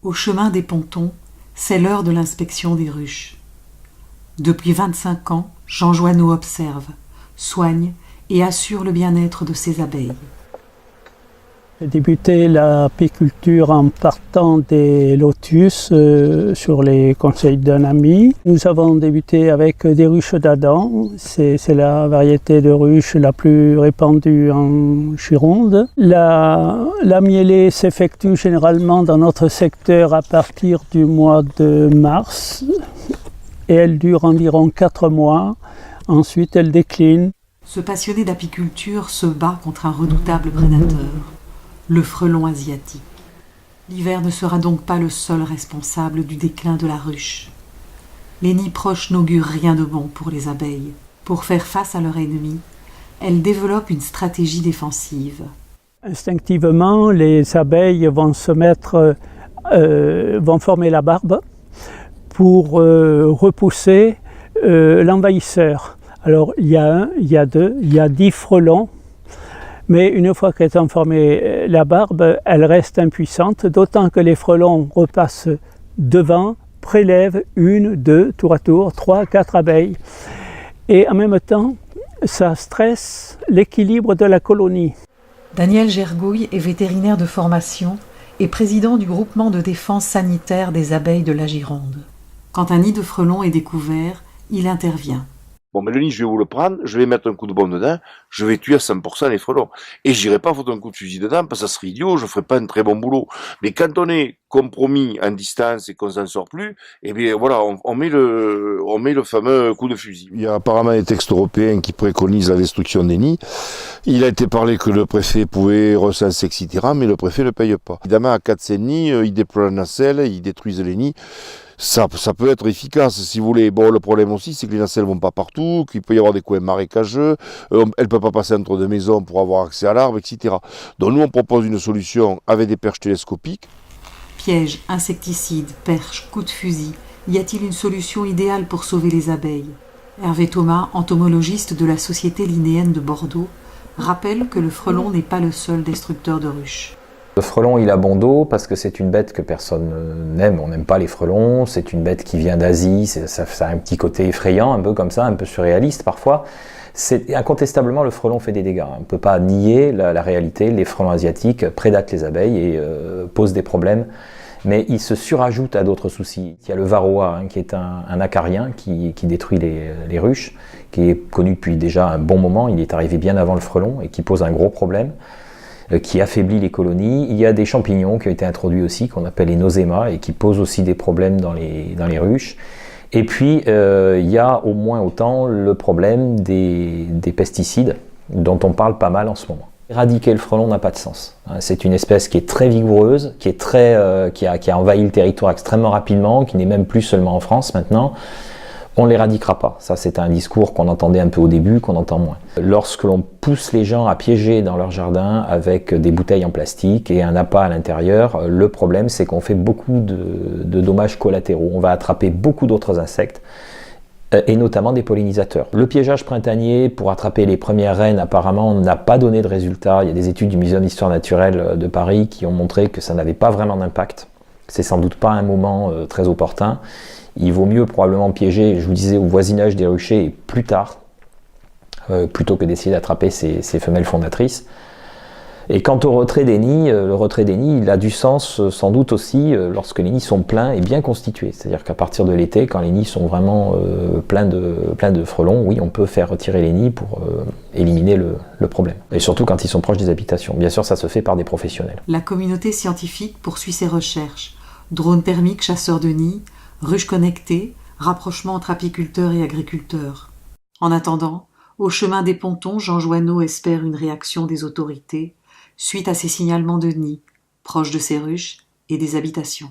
Au chemin des Pontons, c'est l'heure de l'inspection des ruches. Depuis 25 ans, Jean Joanneau observe, soigne et assure le bien-être de ses abeilles. J'ai débuté l'apiculture en partant des lotus sur les conseils d'un ami. Nous avons débuté avec des ruches d'Adam. C'est la variété de ruche la plus répandue en Gironde. La mielée s'effectue généralement dans notre secteur à partir du mois de mars et elle dure environ 4 mois. Ensuite, elle décline. Ce passionné d'apiculture se bat contre un redoutable prédateur, le frelon asiatique. L'hiver ne sera donc pas le seul responsable du déclin de la ruche. Les nids proches n'augurent rien de bon pour les abeilles. Pour faire face à leur ennemi, elles développent une stratégie défensive. Instinctivement, les abeilles vont vont former la barbe pour repousser l'envahisseur. Alors il y a 10 frelons. Mais une fois qu'elles ont formé la barbe, elles restent impuissantes, d'autant que les frelons repassent devant, prélèvent 1, 2, tour à tour, 3, 4 abeilles. Et en même temps, ça stresse l'équilibre de la colonie. Daniel Gergouille est vétérinaire de formation et président du groupement de défense sanitaire des abeilles de la Gironde. Quand un nid de frelons est découvert, il intervient. Bon, mais le nid, je vais vous le prendre, je vais mettre un coup de bombe dedans, je vais tuer à 100% les frelons. Et j'irai pas foutre un coup de fusil dedans, parce que ça serait idiot, je ferai pas un très bon boulot. Mais quand on est compromis en distance et qu'on s'en sort plus, eh bien, voilà, on met le fameux coup de fusil. Il y a apparemment des textes européens qui préconisent la destruction des nids. Il a été parlé que le préfet pouvait recenser, etc., mais le préfet ne paye pas. Évidemment, à 4-5 nids, ils déploient la nacelle, ils détruisent les nids. Ça peut être efficace, si vous voulez. Bon, le problème aussi, c'est que les nacelles vont pas partout, qu'il peut y avoir des coins marécageux, elles ne peuvent pas passer entre deux maisons pour avoir accès à l'arbre, etc. Donc nous, on propose une solution avec des perches télescopiques. Pièges, insecticides, perches, coups de fusil, y a-t-il une solution idéale pour sauver les abeilles ? Hervé Thomas, entomologiste de la Société Linnéenne de Bordeaux, rappelle que le frelon n'est pas le seul destructeur de ruches. Le frelon, il a bon dos parce que c'est une bête que personne n'aime. On n'aime pas les frelons. C'est une bête qui vient d'Asie. Ça a un petit côté effrayant, un peu comme ça, un peu surréaliste parfois. Incontestablement, le frelon fait des dégâts. On ne peut pas nier la réalité. Les frelons asiatiques prédatent les abeilles et posent des problèmes. Mais il se surajoute à d'autres soucis. Il y a le varroa, qui est un acarien qui détruit les ruches, qui est connu depuis déjà un bon moment. Il est arrivé bien avant le frelon et qui pose un gros problème, qui affaiblit les colonies. Il y a des champignons qui ont été introduits aussi, qu'on appelle les nosémas, et qui posent aussi des problèmes dans les ruches. Et puis, il y a au moins autant le problème des pesticides, dont on parle pas mal en ce moment. Éradiquer le frelon n'a pas de sens. C'est une espèce qui est très vigoureuse, qui a envahi le territoire extrêmement rapidement, qui n'est même plus seulement en France maintenant. On ne l'éradiquera pas. Ça, c'est un discours qu'on entendait un peu au début, qu'on entend moins. Lorsque l'on pousse les gens à piéger dans leur jardin avec des bouteilles en plastique et un appât à l'intérieur, le problème, c'est qu'on fait beaucoup de dommages collatéraux. On va attraper beaucoup d'autres insectes, et notamment des pollinisateurs. Le piégeage printanier pour attraper les premières reines, apparemment, n'a pas donné de résultat. Il y a des études du Muséum d'histoire naturelle de Paris qui ont montré que ça n'avait pas vraiment d'impact. C'est sans doute pas un moment très opportun. Il vaut mieux probablement piéger, je vous disais, au voisinage des ruchers et plus tard, plutôt que d'essayer d'attraper ces femelles fondatrices. Et quant au retrait des nids, le retrait des nids, il a du sens sans doute aussi lorsque les nids sont pleins et bien constitués. C'est-à-dire qu'à partir de l'été, quand les nids sont vraiment pleins de frelons, oui, on peut faire retirer les nids pour éliminer le problème. Et surtout quand ils sont proches des habitations. Bien sûr, ça se fait par des professionnels. La communauté scientifique poursuit ses recherches. Drones thermiques, chasseurs de nids, ruches connectées, rapprochement entre apiculteurs et agriculteurs. En attendant, au chemin des Pontons, Jean Joanneau espère une réaction des autorités suite à ces signalements de nids, proches de ces ruches et des habitations.